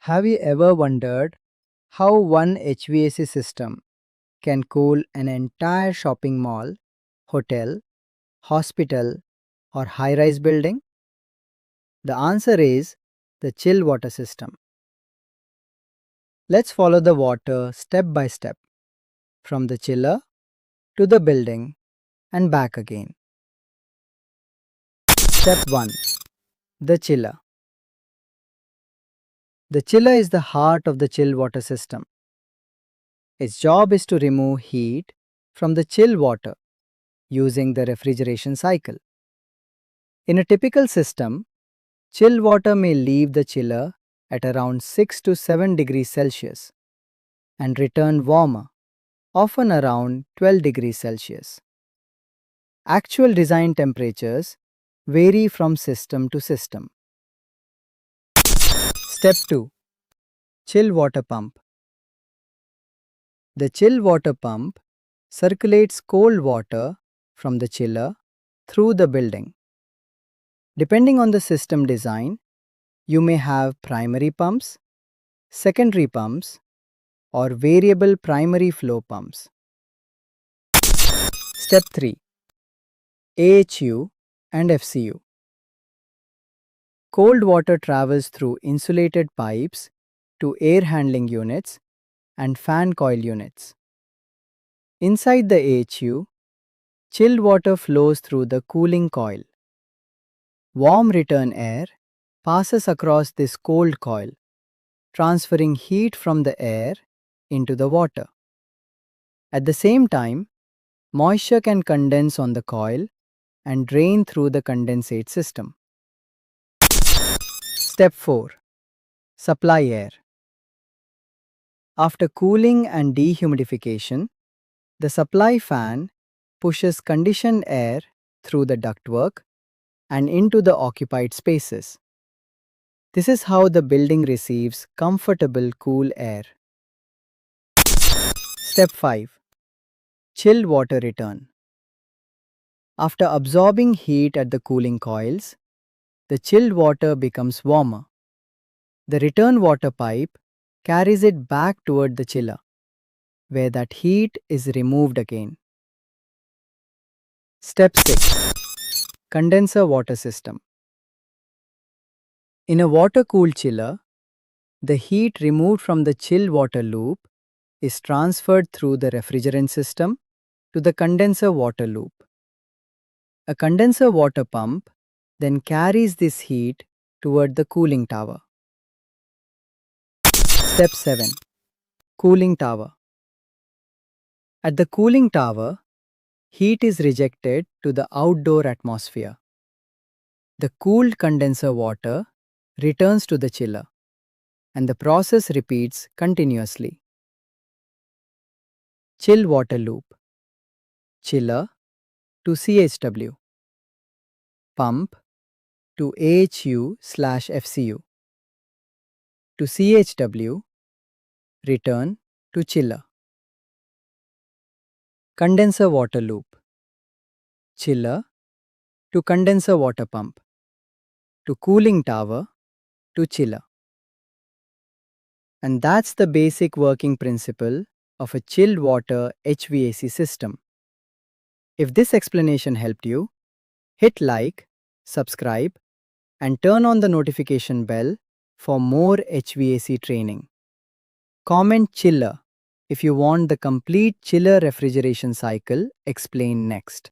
Have you ever wondered how one HVAC system can cool an entire shopping mall, hotel, hospital, or high rise building? The answer is the chill water system. Let's follow the water step by step from the chiller to the building and back again. Step 1. The chiller. The chiller is the heart of the chill water system. Its job is to remove heat from the chill water using the refrigeration cycle. In a typical system, chill water may leave the chiller at around 6 to 7 degrees Celsius and return warmer, often around 12 degrees Celsius. Actual design temperatures vary from system to system. Step 2. Chill water pump. The chill water pump circulates cold water from the chiller through the building. Depending on the system design, you may have primary pumps, secondary pumps, or variable primary flow pumps. Step 3. AHU and FCU. Cold water travels through insulated pipes to air handling units and fan coil units. Inside the AHU, chilled water flows through the cooling coil. Warm return air passes across this cold coil, transferring heat from the air into the water. At the same time, moisture can condense on the coil and drain through the condensate system. Step 4. Supply air. After cooling and dehumidification, the supply fan pushes conditioned air through the ductwork and into the occupied spaces. This is how the building receives comfortable cool air. Step 5. Chilled water return. After absorbing heat at the cooling coils, the chilled water becomes warmer. The return water pipe carries it back toward the chiller, where that heat is removed again. Step 6. Condenser-water system. In a water-cooled chiller, the heat removed from the chilled water loop is transferred through the refrigerant system to the condenser-water loop. A condenser water pump then carries this heat toward the cooling tower. Step 7. Cooling tower. At the cooling tower, heat is rejected to the outdoor atmosphere. The cooled condenser water returns to the chiller, and the process repeats continuously. Chill water loop. Chiller to CHW. Pump to AHU/FCU. To CHW, return to chiller. Condenser water loop. Chiller to condenser water pump. To cooling tower to chiller. And that's the basic working principle of a chilled water HVAC system. If this explanation helped you, hit like, subscribe, and turn on the notification bell for more HVAC training. Comment chiller if you want the complete chiller refrigeration cycle explained next.